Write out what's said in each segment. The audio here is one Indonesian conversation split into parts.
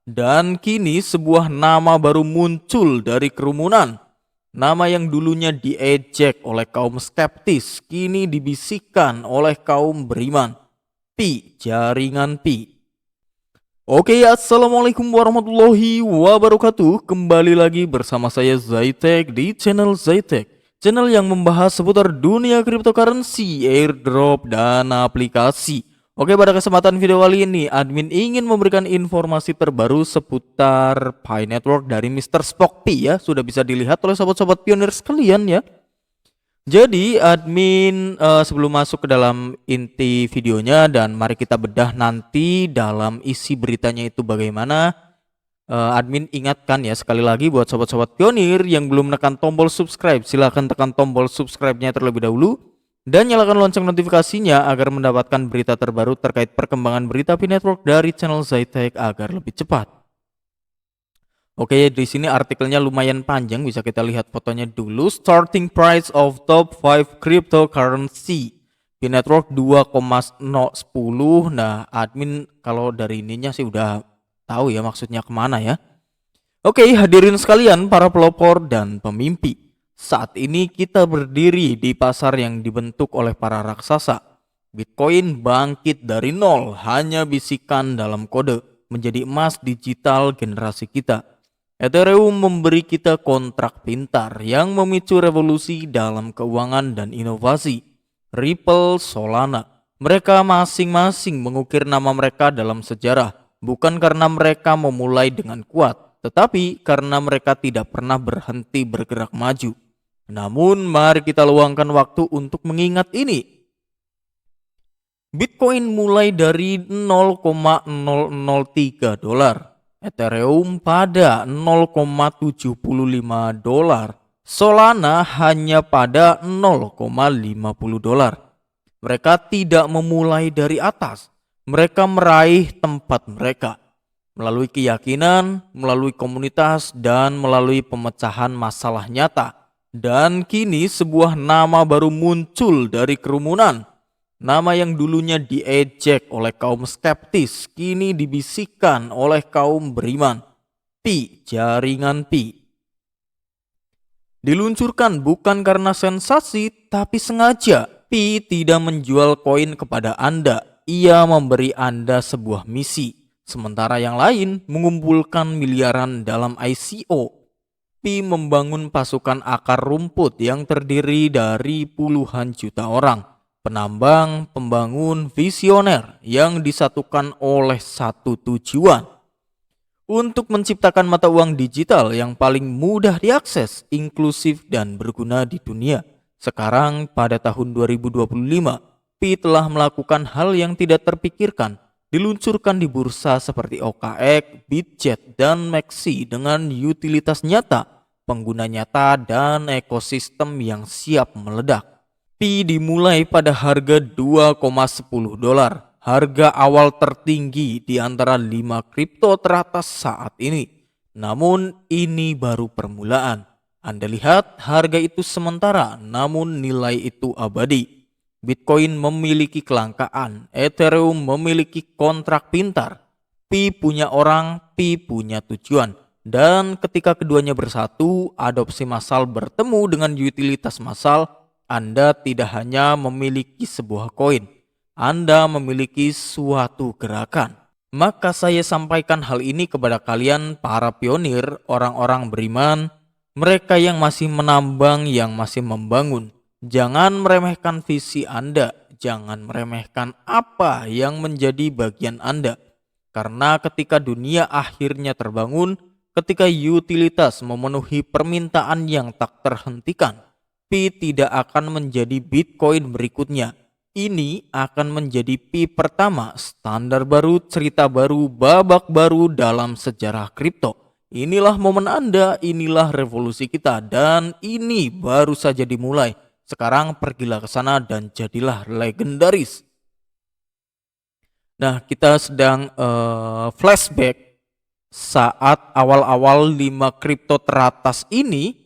Dan kini sebuah nama baru muncul dari kerumunan. Nama yang dulunya diejek oleh kaum skeptis, kini dibisikkan oleh kaum beriman. Pi, jaringan Pi. Oke, assalamualaikum warahmatullahi wabarakatuh. Kembali lagi bersama saya Zaitek di channel Zaitek, channel yang membahas seputar dunia cryptocurrency, airdrop, dan aplikasi. Oke, pada kesempatan video kali ini admin ingin memberikan informasi terbaru seputar Pi Network dari Mr. Spock Pi ya. Sudah bisa dilihat oleh sobat-sobat pionir sekalian ya. Jadi admin sebelum masuk ke dalam inti videonya dan mari kita bedah nanti dalam isi beritanya itu bagaimana, admin ingatkan ya sekali lagi buat sobat-sobat pionir yang belum menekan tombol subscribe, silahkan tekan tombol subscribe-nya terlebih dahulu dan nyalakan lonceng notifikasinya agar mendapatkan berita terbaru terkait perkembangan berita Pi Network dari channel Zaitek agar lebih cepat. Oke, di sini artikelnya lumayan panjang, bisa kita lihat fotonya dulu. Starting price of top 5 cryptocurrency. Pi Network 2,010. Nah, admin kalau dari ininya sih udah tahu ya maksudnya kemana ya. Oke, hadirin sekalian para pelopor dan pemimpi. Saat ini kita berdiri di pasar yang dibentuk oleh para raksasa. Bitcoin bangkit dari nol, hanya bisikan dalam kode, menjadi emas digital generasi kita. Ethereum memberi kita kontrak pintar yang memicu revolusi dalam keuangan dan inovasi. Ripple, Solana, mereka masing-masing mengukir nama mereka dalam sejarah, bukan karena mereka memulai dengan kuat, tetapi karena mereka tidak pernah berhenti bergerak maju. Namun mari kita luangkan waktu untuk mengingat ini. Bitcoin mulai dari 0,003 dolar. Ethereum pada 0,75 dolar. Solana hanya pada 0,50 dolar. Mereka tidak memulai dari atas. Mereka meraih tempat mereka melalui keyakinan, melalui komunitas, dan melalui pemecahan masalah nyata. Dan kini sebuah nama baru muncul dari kerumunan. Nama yang dulunya diejek oleh kaum skeptis, kini dibisikkan oleh kaum beriman. Pi, jaringan Pi. Diluncurkan bukan karena sensasi, tapi sengaja. Pi tidak menjual koin kepada Anda, ia memberi Anda sebuah misi. Sementara yang lain mengumpulkan miliaran dalam ICO. Pi membangun pasukan akar rumput yang terdiri dari puluhan juta orang. Penambang, pembangun, visioner yang disatukan oleh satu tujuan. Untuk menciptakan mata uang digital yang paling mudah diakses, inklusif dan berguna di dunia. Sekarang pada tahun 2025, Pi telah melakukan hal yang tidak terpikirkan. Diluncurkan di bursa seperti OKX, Bitget, dan Maxi dengan utilitas nyata, pengguna nyata, dan ekosistem yang siap meledak. Pi dimulai pada harga 2,10 dolar, harga awal tertinggi di antara 5 kripto teratas saat ini. Namun ini baru permulaan. Anda lihat harga itu sementara, namun nilai itu abadi. Bitcoin memiliki kelangkaan, Ethereum memiliki kontrak pintar. Pi punya orang, Pi punya tujuan. Dan ketika keduanya bersatu, adopsi massal bertemu dengan utilitas massal. Anda tidak hanya memiliki sebuah koin, Anda memiliki suatu gerakan. Maka saya sampaikan hal ini kepada kalian para pionir, orang-orang beriman, mereka yang masih menambang, yang masih membangun. Jangan meremehkan visi Anda, jangan meremehkan apa yang menjadi bagian Anda. Karena ketika dunia akhirnya terbangun, ketika utilitas memenuhi permintaan yang tak terhentikan, Pi tidak akan menjadi Bitcoin berikutnya. Ini akan menjadi Pi pertama, standar baru, cerita baru, babak baru dalam sejarah kripto. Inilah momen Anda, inilah revolusi kita, dan ini baru saja dimulai. Sekarang pergilah ke sana dan jadilah legendaris. Nah, kita sedang flashback saat awal-awal 5 kripto teratas ini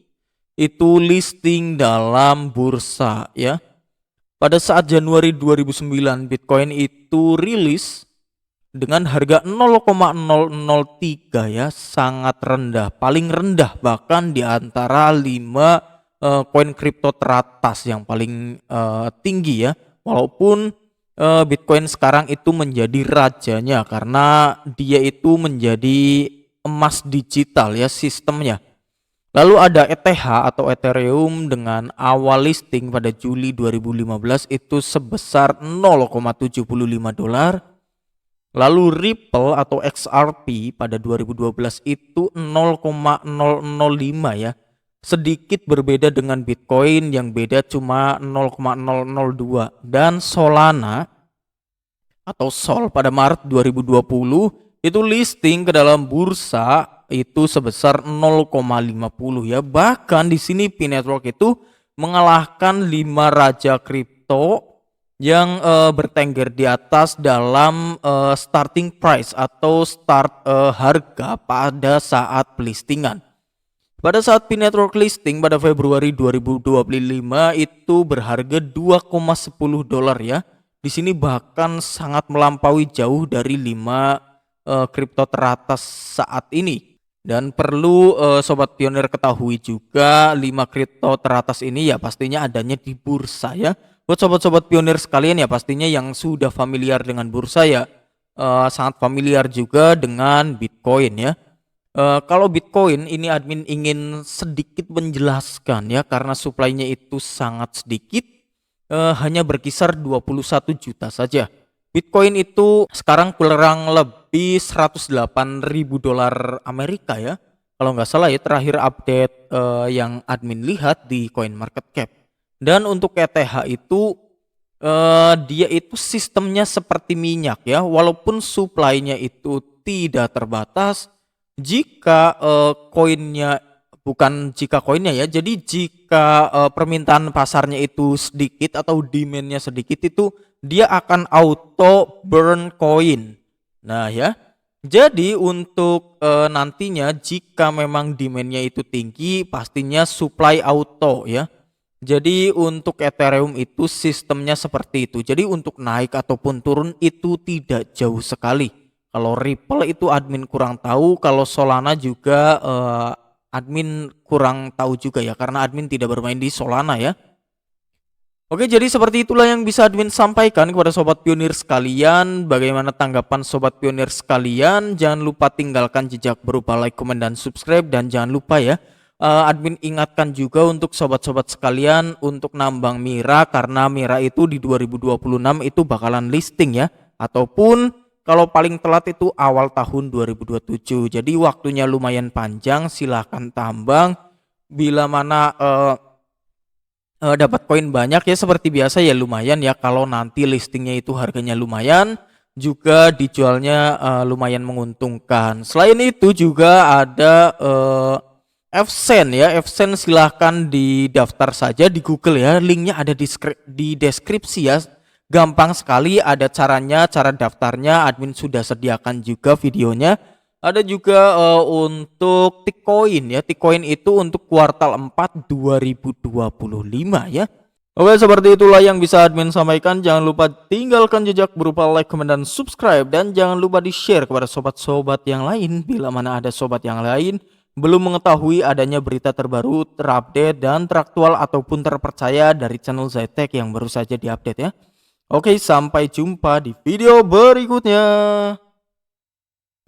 itu listing dalam bursa ya. Pada saat Januari 2009 Bitcoin itu rilis, dengan harga 0,003 ya, sangat rendah, paling rendah bahkan di antara 5 koin kripto teratas yang paling tinggi ya. Walaupun Bitcoin sekarang itu menjadi rajanya karena dia itu menjadi emas digital ya sistemnya. Lalu ada ETH atau Ethereum dengan awal listing pada Juli 2015 itu sebesar 0,75 dolar. Lalu Ripple atau XRP pada 2012 itu 0,005 ya. Sedikit berbeda dengan Bitcoin yang beda cuma 0,002, dan Solana atau Sol pada Maret 2020 itu listing ke dalam bursa itu sebesar 0,50 ya. Bahkan di sini Pi Network itu mengalahkan 5 raja kripto yang bertengger di atas dalam starting price atau harga pada saat pelistingan. Pada saat Pi Network listing pada Februari 2025 itu berharga 2,10 dolar ya. Di sini bahkan sangat melampaui jauh dari 5 kripto teratas saat ini. Dan perlu sobat pionir ketahui juga 5 kripto teratas ini ya pastinya adanya di bursa ya. Buat sobat-sobat pionir sekalian ya pastinya yang sudah familiar dengan bursa ya sangat familiar juga dengan Bitcoin ya. Kalau Bitcoin ini admin ingin sedikit menjelaskan ya karena suplainya itu sangat sedikit, hanya berkisar 21 juta saja. Bitcoin itu sekarang kurang lebih 108.000 dolar Amerika ya. Kalau nggak salah ya terakhir update yang admin lihat di CoinMarketCap. Dan untuk ETH itu dia itu sistemnya seperti minyak ya, walaupun suplainya itu tidak terbatas. Jika koinnya ya, jadi jika permintaan pasarnya itu sedikit atau demandnya sedikit itu dia akan auto burn koin. Nah ya, jadi untuk nantinya jika memang demandnya itu tinggi pastinya supply auto ya. Jadi untuk Ethereum itu sistemnya seperti itu. Jadi untuk naik ataupun turun itu tidak jauh sekali. Kalau Ripple itu admin kurang tahu, kalau Solana juga admin kurang tahu juga ya karena admin tidak bermain di Solana ya. Oke, jadi seperti itulah yang bisa admin sampaikan kepada sobat pionir sekalian. Bagaimana tanggapan sobat pionir sekalian? Jangan lupa tinggalkan jejak berupa like, komen, dan subscribe. Dan jangan lupa ya, admin ingatkan juga untuk sobat-sobat sekalian untuk nambang Mira karena Mira itu di 2026 itu bakalan listing ya. Ataupun kalau paling telat itu awal tahun 2027. Jadi waktunya lumayan panjang, silahkan tambang. Bila mana dapat koin banyak ya seperti biasa ya lumayan ya. Kalau nanti listingnya itu harganya lumayan, juga dijualnya lumayan menguntungkan. Selain itu juga ada Fsen ya. Fsen silahkan didaftar saja di Google ya. Linknya ada di deskripsi ya. Gampang sekali, ada caranya, cara daftarnya admin sudah sediakan juga videonya. Ada juga untuk Tikcoin ya. Tikcoin itu untuk kuartal 4 2025 ya. Oke, seperti itulah yang bisa admin sampaikan. Jangan lupa tinggalkan jejak berupa like, komen, dan subscribe. Dan jangan lupa di-share kepada sobat-sobat yang lain bila mana ada sobat yang lain belum mengetahui adanya berita terbaru, terupdate, dan teraktual ataupun terpercaya dari channel Zytech yang baru saja diupdate ya. Oke, sampai jumpa di video berikutnya.